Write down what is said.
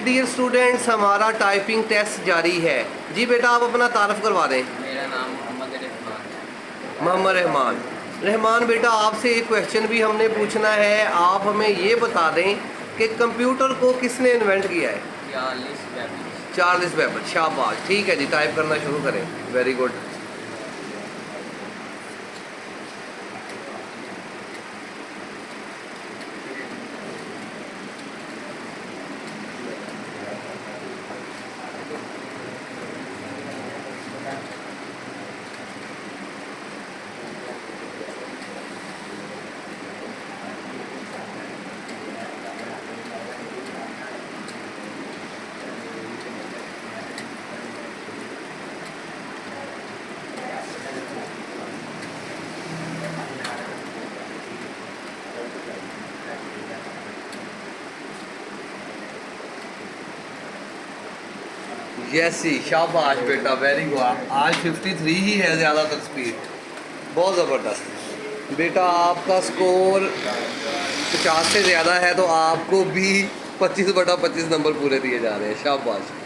Yes dear students, हमारा typing test जारी है। जी बेटा, आप अपना तारफ़ करवा दें। मेरा नाम मोहम्मद रहमान है। मोहम्मद रहमान। रहमान बेटा, आपसे एक क्वेश्चन भी हमने पूछना है। आप हमें ये बता दें कि कंप्यूटर को किसने इन्वेंट किया है? Charles Babbage. Charles Babbage. शाबाश, ठीक है जी, टाइप करना शुरू करें। Very good. यसी, शाबाश बेटा, वेरी गुड। आज 53 ही है ज़्यादातर स्पीड, बहुत ज़बरदस्त बेटा। आपका स्कोर 50 से ज़्यादा है तो आपको भी 25/25 नंबर पूरे दिए जा रहे हैं। शाबाश।